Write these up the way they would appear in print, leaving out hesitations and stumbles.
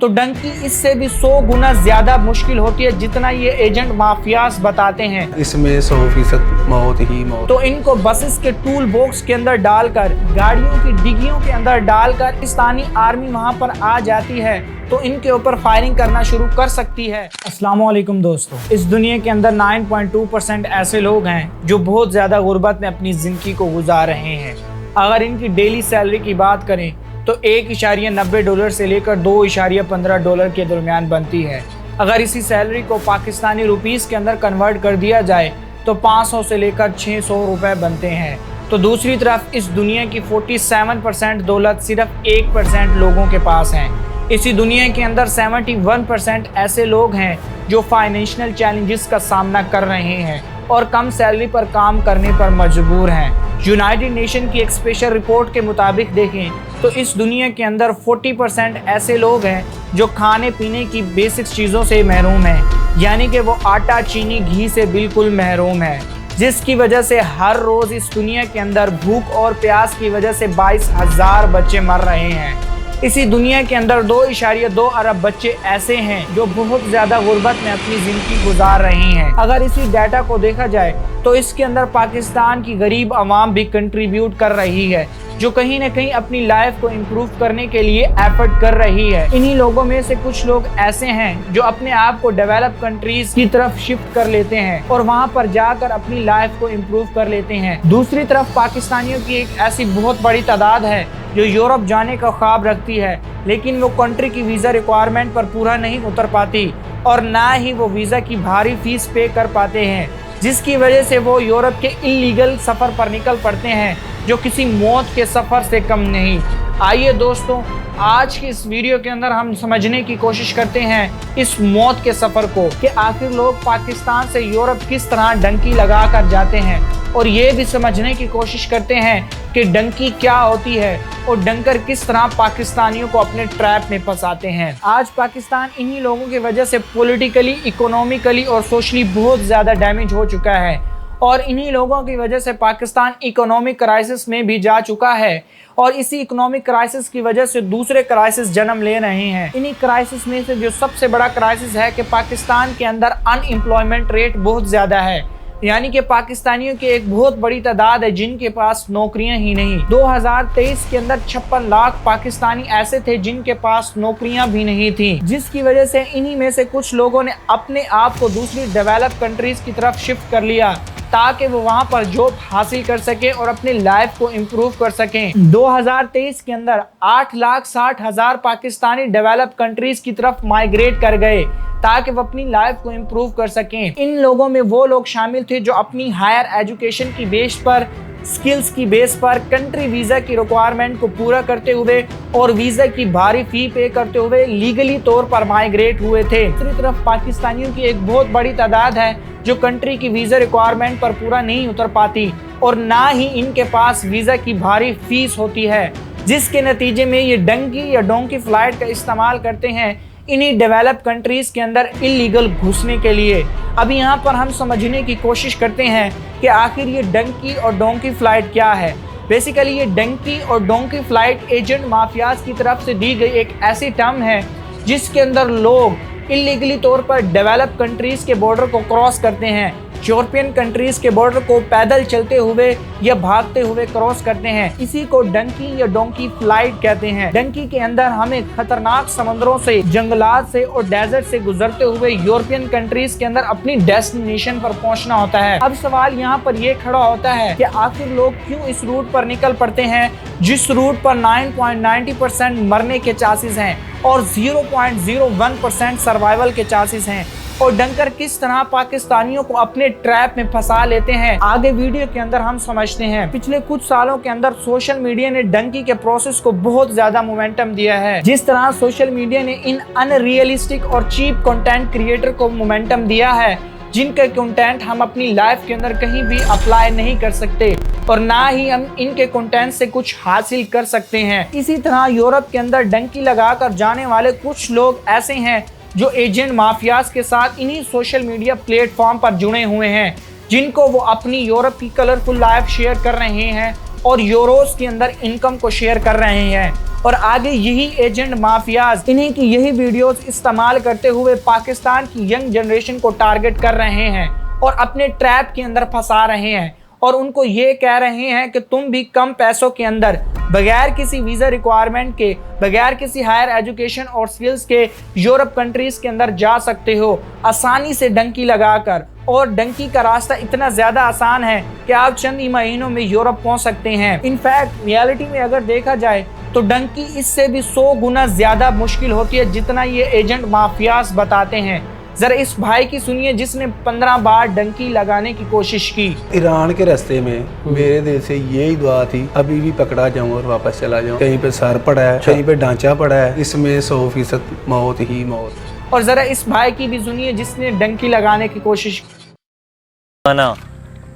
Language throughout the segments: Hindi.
तो डंकी इससे भी 100 गुना ज्यादा मुश्किल होती है जितना ये एजेंट माफियाज बताते हैं। इसमें 100% मौत ही मौत। तो इनको बसेस के टूल बॉक्स के अंदर डालकर, गाड़ियों की डिग्गियों के अंदर डालकर पाकिस्तानी आर्मी वहां पर आ जाती है तो इनके ऊपर फायरिंग करना शुरू कर सकती है। अस्सलाम वालेकुम दोस्तों, इस दुनिया के अंदर 9.2% ऐसे लोग हैं जो बहुत ज्यादा गुर्बत में अपनी जिंदगी को गुजार रहे हैं। अगर इनकी डेली सैलरी की बात करें तो $1.90 से लेकर $2.15 के दरमियान बनती है। अगर इसी सैलरी को पाकिस्तानी रुपीस के अंदर कन्वर्ट कर दिया जाए तो 500 से लेकर 600 रुपए बनते हैं। तो दूसरी तरफ इस दुनिया की 47% दौलत सिर्फ 1% लोगों के पास है। इसी दुनिया के अंदर 71% ऐसे लोग हैं जो फाइनेंशियल चैलेंजेस का सामना कर रहे हैं और कम सैलरी पर काम करने पर मजबूर हैं। यूनाइटेड नेशन की एक स्पेशल रिपोर्ट के मुताबिक देखें तो इस दुनिया के अंदर 40% ऐसे लोग हैं जो खाने पीने की बेसिक चीज़ों से महरूम हैं, यानी कि वो आटा, चीनी, घी से बिल्कुल महरूम है, जिसकी वजह से हर रोज़ इस दुनिया के अंदर भूख और प्यास की वजह से 22,000 बच्चे मर रहे हैं। इसी दुनिया के अंदर 2.2 अरब बच्चे ऐसे हैं जो बहुत ज़्यादा गुर्बत में अपनी ज़िंदगी गुजार रहे हैं। अगर इसी डाटा को देखा जाए तो इसके अंदर पाकिस्तान की गरीब आवाम भी कंट्रीब्यूट कर रही है, जो कहीं ना कहीं अपनी लाइफ को इम्प्रूव करने के लिए एफर्ट कर रही है। इन्हीं लोगों में से कुछ लोग ऐसे हैं जो अपने आप को डेवलप कंट्रीज की तरफ शिफ्ट कर लेते हैं और वहां पर जाकर अपनी लाइफ को इम्प्रूव कर लेते हैं। दूसरी तरफ पाकिस्तानियों की एक ऐसी बहुत बड़ी तादाद है जो यूरोप जाने का ख्वाब रखती है, लेकिन वो कंट्री की वीज़ा रिक्वायरमेंट पर पूरा नहीं उतर पाती और ना ही वो वीज़ा की भारी फीस पे कर पाते हैं, जिसकी वजह से वो यूरोप के इलीगल सफ़र पर निकल पड़ते हैं जो किसी मौत के सफ़र से कम नहीं। आइए दोस्तों, आज की इस वीडियो के अंदर हम समझने की कोशिश करते हैं इस मौत के सफ़र को कि आखिर लोग पाकिस्तान से यूरोप किस तरह डंकी लगा कर जाते हैं, और ये भी समझने की कोशिश करते हैं कि डंकी क्या होती है और डंकर किस तरह पाकिस्तानियों को अपने ट्रैप में फंसाते हैं। आज पाकिस्तान इन्हीं लोगों की वजह से पॉलिटिकली, इकोनॉमिकली और सोशली बहुत ज़्यादा डैमेज हो चुका है और इन्हीं लोगों की वजह से पाकिस्तान इकोनॉमिक क्राइसिस में भी जा चुका है और इसी इकोनॉमिक क्राइसिस की वजह से दूसरे क्राइसिस जन्म ले रहे हैं। इन्हीं क्राइसिस में से जो सबसे बड़ा क्राइसिस है कि पाकिस्तान के अंदर अनएम्प्लॉयमेंट रेट बहुत ज़्यादा है, यानी कि पाकिस्तानियों की एक बहुत बड़ी तादाद है जिनके पास नौकरियां ही नहीं। 2023 के अंदर 56 लाख पाकिस्तानी ऐसे थे जिनके पास नौकरियां भी नहीं थी, जिसकी वजह से इन्हीं में से कुछ लोगों ने अपने आप को दूसरी डेवलप कंट्रीज की तरफ शिफ्ट कर लिया ताकि वो वहां पर जॉब हासिल कर सके और अपनी लाइफ को इम्प्रूव कर सकें। 2023 के अंदर 8,60,000 पाकिस्तानी डेवलप कंट्रीज की तरफ माइग्रेट कर गए ताकि वो अपनी लाइफ को इम्प्रूव कर सकें। इन लोगों में वो लोग शामिल थे जो अपनी हायर एजुकेशन की बेस पर, स्किल्स की बेस पर कंट्री वीज़ा की रिक्वायरमेंट को पूरा करते हुए और वीज़ा की भारी फी पे करते हुए लीगली तौर पर माइग्रेट हुए थे। दूसरी तरफ पाकिस्तानियों की एक बहुत बड़ी तादाद है जो कंट्री की वीज़ा रिक्वायरमेंट पर पूरा नहीं उतर पाती और ना ही इनके पास वीज़ा की भारी फीस होती है, जिसके नतीजे में ये डंकी या डोंकी फ्लाइट का इस्तेमाल करते हैं इन्हीं डेवलप कंट्रीज के अंदर इलीगल घुसने के लिए। अब यहाँ पर हम समझने की कोशिश करते हैं कि आखिर ये डंकी और डोंकी फ्लाइट क्या है। बेसिकली ये डंकी और डोंकी फ्लाइट एजेंट माफियाज की तरफ से दी गई एक ऐसी टर्म है जिसके अंदर लोग इलीगली तौर पर डेवलप कंट्रीज के बॉर्डर को क्रॉस करते हैं, यूरोपियन कंट्रीज के बॉर्डर को पैदल चलते हुए या भागते हुए क्रॉस करते हैं। इसी को डंकी या डोंकी फ्लाइट कहते हैं। डंकी के अंदर हमें खतरनाक समुद्रों से, जंगलात से और डेजर्ट से गुजरते हुए यूरोपियन कंट्रीज के अंदर अपनी डेस्टिनेशन पर पहुंचना होता है। अब सवाल यहाँ पर यह खड़ा होता है कि आखिर लोग क्यों इस रूट पर निकल पड़ते हैं जिस रूट पर 9.90% मरने के चांसेस हैं और 0.01% सर्वाइवल के चांसेस हैं, और डंकर किस तरह पाकिस्तानियों को अपने ट्रैप में फंसा लेते हैं आगे वीडियो के अंदर हम समझते हैं। पिछले कुछ सालों के अंदर सोशल मीडिया ने डंकी के प्रोसेस को बहुत ज्यादा मोमेंटम दिया है। जिस तरह सोशल मीडिया ने इन अनरियलिस्टिक और चीप कंटेंट क्रिएटर को मोमेंटम दिया है जिनका कंटेंट हम अपनी लाइफ के अंदर कहीं भी अप्लाई नहीं कर सकते और ना ही हम इनके कंटेंट से कुछ हासिल कर सकते हैं। इसी तरह यूरोप के अंदर डंकी लगाकर जाने वाले कुछ लोग ऐसे हैं जो एजेंट माफियाज के साथ इन्हीं सोशल मीडिया प्लेटफॉर्म पर जुड़े हुए हैं, जिनको वो अपनी यूरोप की कलरफुल लाइफ शेयर कर रहे हैं और यूरोस के अंदर इनकम को शेयर कर रहे हैं। और आगे यही एजेंट माफियाज इन्हीं की यही वीडियोस इस्तेमाल करते हुए पाकिस्तान की यंग जनरेशन को टारगेट कर रहे हैं और अपने ट्रैप के अंदर फंसा रहे हैं और उनको ये कह रहे हैं कि तुम भी कम पैसों के अंदर बगैर किसी वीज़ा रिक्वायरमेंट के, बगैर किसी हायर एजुकेशन और स्किल्स के यूरोप कंट्रीज के अंदर जा सकते हो आसानी से डंकी लगाकर। और डंकी का रास्ता इतना ज़्यादा आसान है कि आप चंद ही महीनों में यूरोप पहुंच सकते हैं। इनफैक्ट रियलिटी में अगर देखा जाए तो डंकी इससे भी 100 गुना ज़्यादा मुश्किल होती है जितना ये एजेंट माफियाज बताते हैं। जरा इस भाई की सुनिए जिसने 15 बार डंकी लगाने की कोशिश की। ईरान के रास्ते में मेरे दिल से यही दुआ थी, अभी भी पकड़ा जाऊं और वापस चला जाऊं। कहीं पे सर पड़ा है, कहीं पे ढांचा पड़ा है, इसमें 100% मौत ही मौत। और जरा इस भाई की भी सुनिए जिसने डंकी लगाने की कोशिश की।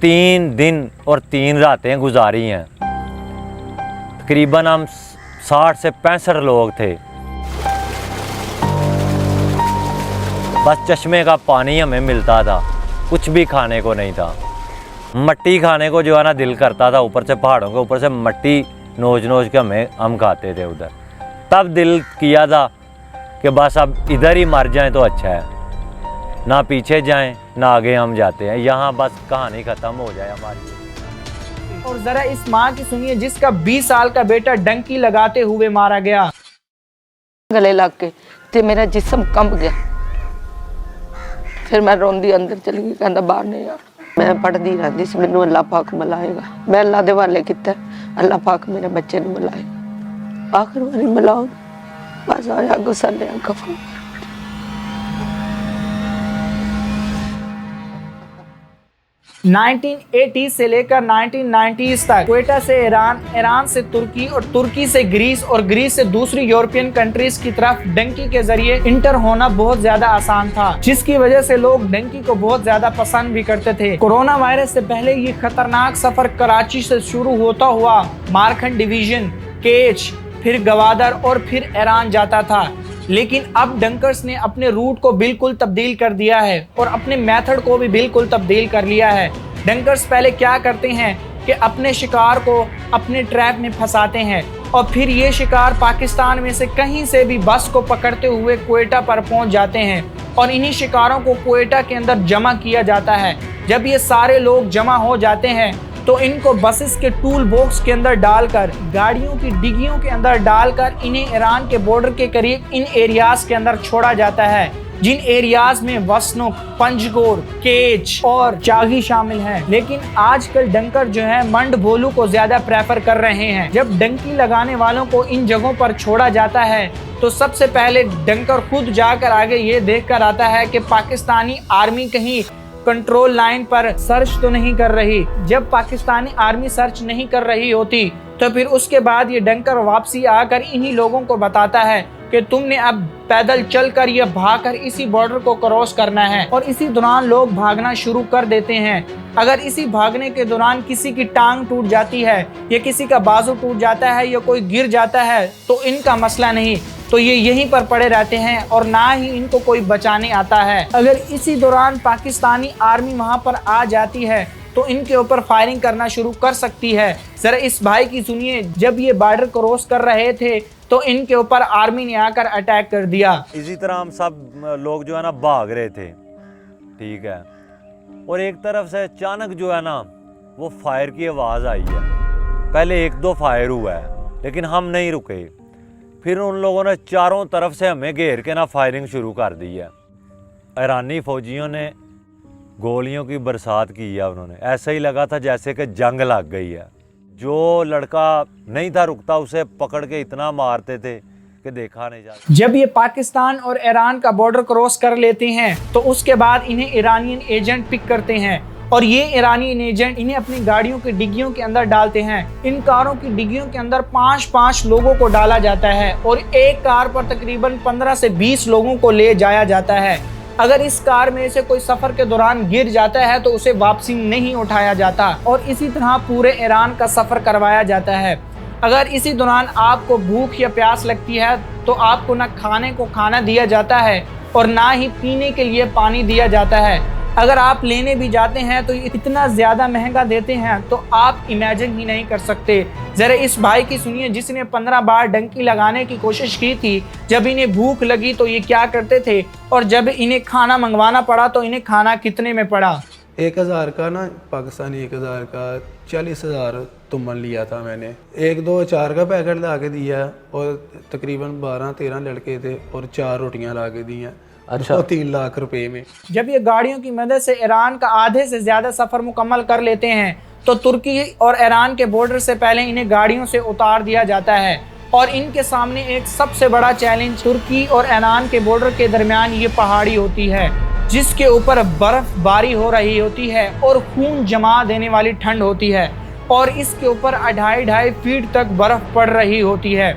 3 दिन और 3 रातें गुजारी हैं। तकरीबन हम 60 से 65 लोग थे। बस चश्मे का पानी हमें मिलता था, कुछ भी खाने को नहीं था। मट्टी खाने को जो है ना दिल करता था, ऊपर से पहाड़ों के ऊपर से मट्टी नोच नोच के हम खाते थे उधर। तब दिल किया था कि बस अब इधर ही मर जाएं तो अच्छा है, ना पीछे जाएं ना आगे हम जाते हैं, यहाँ बस कहानी ख़त्म हो जाए हमारी। और जरा इस माँ की सुनिए जिसका 20 साल का बेटा डंकी लगाते हुए मारा गया। गले लग के ते मेरा जिस्म कंब गया, फिर मैं रोंदी अंदर चली गई, कहता बाहर नहीं आ। मैं पढ़ती रहती सी, मैनू अल्लाह पाक मिलाएगा। मैं अल्लाह दे वाले किता, अल्लाह पाक मेरे बच्चे नू मिलाए। आखिर वारी मिलाओ, बस आया गुस्सा कफन। 1980 से लेकर 1990s तक क्वेटा से ईरान, ईरान से तुर्की और तुर्की से ग्रीस और ग्रीस से दूसरी यूरोपियन कंट्रीज की तरफ डंकी के जरिए इंटर होना बहुत ज्यादा आसान था, जिसकी वजह से लोग डंकी को बहुत ज्यादा पसंद भी करते थे। कोरोना वायरस से पहले ये खतरनाक सफर कराची से शुरू होता हुआ मारखंड डिवीजन, केच, फिर गवादर और फिर ईरान जाता था। लेकिन अब डंकर्स ने अपने रूट को बिल्कुल तब्दील कर दिया है और अपने मेथड को भी बिल्कुल तब्दील कर लिया है। डंकर्स पहले क्या करते हैं कि अपने शिकार को अपने ट्रैप में फंसाते हैं और फिर ये शिकार पाकिस्तान में से कहीं से भी बस को पकड़ते हुए क्वेटा पर पहुंच जाते हैं और इन्हीं शिकारों को क्वेटा के अंदर जमा किया जाता है। जब ये सारे लोग जमा हो जाते हैं तो इनको बसेस के टूल बॉक्स के अंदर डालकर, गाड़ियों की डिग्गियों के अंदर डालकर इन्हें ईरान के बॉर्डर के करीब इन एरियाज के अंदर छोड़ा जाता है, जिन एरियाज में वसनुक, पंजगोर, केच और चागी शामिल हैं। लेकिन आजकल डंकर जो है मंड भोलू को ज्यादा प्रेफर कर रहे हैं। जब डंकी लगाने वालों को इन जगहों पर छोड़ा जाता है तो सबसे पहले डंकर खुद जाकर आगे ये देख कर आता है कि पाकिस्तानी आर्मी कहीं कंट्रोल लाइन पर सर्च तो नहीं कर रही। जब पाकिस्तानी आर्मी सर्च नहीं कर रही होती तो फिर उसके बाद ये डंकर वापसी आकर इन्हीं लोगों को बताता है कि तुमने अब पैदल चलकर या भागकर इसी बॉर्डर को क्रॉस करना है। और इसी दौरान लोग भागना शुरू कर देते हैं। अगर इसी भागने के दौरान किसी की टांग टूट जाती है या किसी का बाजू टूट जाता है या कोई गिर जाता है तो इनका मसला नहीं, तो ये यहीं पर पड़े रहते हैं और ना ही इनको कोई बचाने आता है। अगर इसी दौरान पाकिस्तानी आर्मी वहां पर आ जाती है तो इनके ऊपर फायरिंग करना शुरू कर सकती है। जरा इस भाई की सुनिए, जब ये बॉर्डर क्रॉस कर रहे थे तो इनके ऊपर आर्मी ने आकर अटैक कर दिया। इसी तरह हम सब लोग जो है ना भाग रहे थे, ठीक है, और एक तरफ से अचानक जो है ना वो फायर की आवाज़ आई है। पहले 1-2 फायर हुआ है लेकिन हम नहीं रुके। फिर उन लोगों ने चारों तरफ से हमें घेर के ना फायरिंग शुरू कर दी है। ईरानी फौजियों ने गोलियों की बरसात की है। उन्होंने ऐसा ही लगा था जैसे कि जंग लग गई है। जो लड़का नहीं था रुकता उसे पकड़ के इतना मारते थे कि देखा नहीं जाता। जब ये पाकिस्तान और ईरान का बॉर्डर क्रॉस कर लेते हैं तो उसके बाद इन्हें ईरानियन एजेंट पिक करते हैं और ये ईरानियन एजेंट इन्हें अपनी गाड़ियों की डिग्गियों के अंदर डालते हैं। इन कारों की डिग्गियों के अंदर 5-5 लोगों को डाला जाता है और एक कार पर तकरीबन 15 से 20 लोगों को ले जाया जाता है। अगर इस कार में से कोई सफर के दौरान गिर जाता है तो उसे वापसी नहीं उठाया जाता और इसी तरह पूरे ईरान का सफर करवाया जाता है। अगर इसी दौरान आपको भूख या प्यास लगती है तो आपको न खाने को खाना दिया जाता है और ना ही पीने के लिए पानी दिया जाता है। अगर आप लेने भी जाते हैं तो ये इतना ज़्यादा महंगा देते हैं तो आप इमेजिन ही नहीं कर सकते। ज़रा इस भाई की सुनिए जिसने 15 बार डंकी लगाने की कोशिश की थी। जब इन्हें भूख लगी तो ये क्या करते थे, और जब इन्हें खाना मंगवाना पड़ा तो इन्हें खाना कितने में पड़ा। 1000 का ना, पाकिस्तानी 1000 का 40,000 तुमन लिया था मैंने। 1-2 अचार का पैकेट ला के दिया और तकरीबन 12-13 लड़के थे और 4 रोटियां ला के दी हैं। अच्छा, 3 लाख रुपए में। जब ये गाड़ियों की मदद से ईरान का आधे से ज़्यादा सफ़र मुकम्मल कर लेते हैं तो तुर्की और ईरान के बॉर्डर से पहले इन्हें गाड़ियों से उतार दिया जाता है। और इनके सामने एक सबसे बड़ा चैलेंज तुर्की और ईरान के बॉर्डर के दरमियान ये पहाड़ी होती है, जिसके ऊपर बर्फबारी हो रही होती है और खून जमा देने वाली ठंड होती है, और इसके ऊपर 2.5 फीट तक बर्फ़ पड़ रही होती है।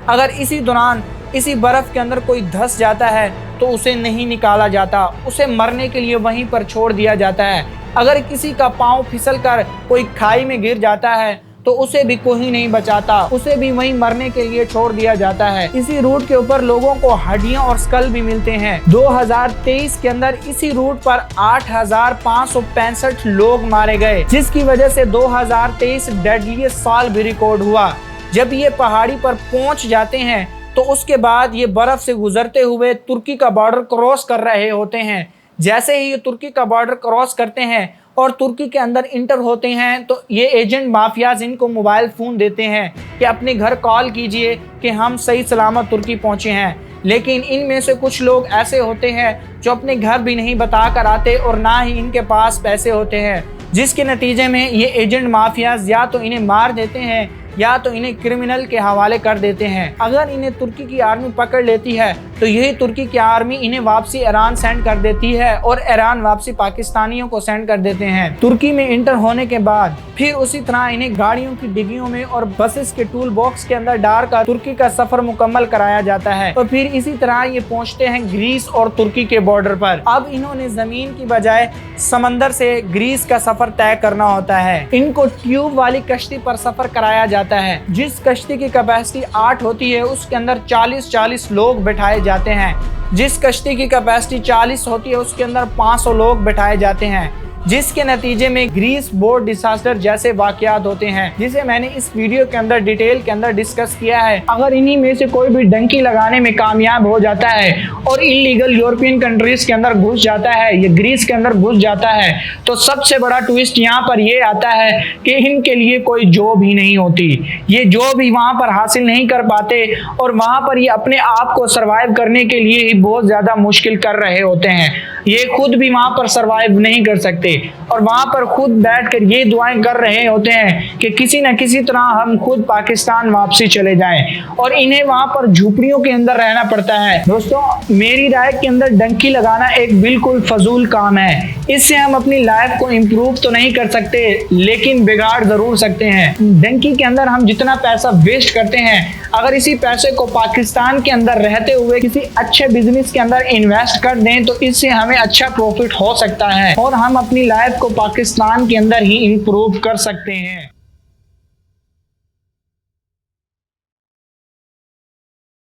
अगर इसी दौरान इसी बर्फ़ के अंदर कोई धंस जाता है तो उसे नहीं निकाला जाता, उसे मरने के लिए वहीं पर छोड़ दिया जाता है। अगर किसी का पाँव फिसल कर कोई खाई में गिर जाता है तो उसे भी कोई नहीं बचाता, उसे भी वहीं मरने के लिए छोड़ दिया जाता है। इसी रूट के ऊपर लोगों को हड्डियां और स्कल भी मिलते हैं। 2023 के अंदर इसी रूट पर 8,565 लोग मारे गए, जिसकी वजह से 2023 डेडलीस्ट साल भी रिकॉर्ड हुआ। जब ये पहाड़ी पर पहुंच जाते हैं तो उसके बाद ये बर्फ से गुजरते हुए तुर्की का बॉर्डर क्रॉस कर रहे होते हैं। जैसे ही ये तुर्की का बॉर्डर क्रॉस करते हैं और तुर्की के अंदर इंटर होते हैं तो ये एजेंट माफियाज इनको मोबाइल फ़ोन देते हैं कि अपने घर कॉल कीजिए कि हम सही सलामत तुर्की पहुंचे हैं। लेकिन इनमें से कुछ लोग ऐसे होते हैं जो अपने घर भी नहीं बता कर आते और ना ही इनके पास पैसे होते हैं, जिसके नतीजे में ये एजेंट माफियाज या तो इन्हें मार देते हैं या तो इन्हें क्रिमिनल के हवाले कर देते हैं। अगर इन्हें तुर्की की आर्मी पकड़ लेती है तो यही तुर्की की आर्मी इन्हें वापसी ईरान सेंड कर देती है और ईरान वापसी पाकिस्तानियों को सेंड कर देते हैं। तुर्की में इंटर होने के बाद फिर उसी तरह इन्हें गाड़ियों की डिग्गियों में और बसेस के टूल बॉक्स के अंदर डालकर तुर्की का सफर मुकम्मल कराया जाता है और फिर इसी तरह ये पहुंचते हैं ग्रीस और तुर्की के बॉर्डर पर। अब इन्होंने जमीन की बजाय समंदर से ग्रीस का सफर तय करना होता है। इनको ट्यूब वाली कश्ती पर सफर कराया जाता है। जिस कश्ती की कैपेसिटी 8 होती है उसके अंदर 40 लोग बैठाए जाते हैं। जिस कश्ती की कैपेसिटी 40 होती है उसके अंदर 500 लोग बैठाए जाते हैं, जिसके नतीजे में ग्रीस बोट डिसास्टर जैसे वाकयात होते हैं, जिसे मैंने इस वीडियो के अंदर डिटेल के अंदर डिस्कस किया है। अगर इन्हीं में से कोई भी डंकी लगाने में कामयाब हो जाता है और इलीगल यूरोपियन कंट्रीज के अंदर घुस जाता है, ये ग्रीस के अंदर घुस जाता है, तो सबसे बड़ा ट्विस्ट यहाँ पर ये आता है कि इनके लिए कोई जॉब ही नहीं होती। ये जॉब ही वहाँ पर हासिल नहीं कर पाते और वहाँ पर ये अपने आप को सर्वाइव करने के लिए ही बहुत ज़्यादा मुश्किल कर रहे होते हैं। ये खुद भी वहाँ पर सर्वाइव नहीं कर सकते और वहाँ पर खुद बैठकर ये दुआएं कर रहे होते हैं कि किसी न किसी तरह हम खुद पाकिस्तान वापसी चले जाएं, और इन्हें वहाँ पर झोपड़ियों के अंदर रहना पड़ता है। दोस्तों, मेरी राय के अंदर डंकी लगाना एक बिल्कुल फजूल काम है। इससे हम अपनी लाइफ को इम्प्रूव तो नहीं कर सकते लेकिन बिगाड़ जरूर सकते हैं। डंकी के अंदर हम जितना पैसा वेस्ट करते हैं, अगर इसी पैसे को पाकिस्तान के अंदर रहते हुए किसी अच्छे बिजनेस के अंदर इन्वेस्ट कर दें तो इससे हमें अच्छा प्रॉफिट हो सकता है और हम अपनी लाइफ को पाकिस्तान के अंदर ही इम्प्रूव कर सकते हैं।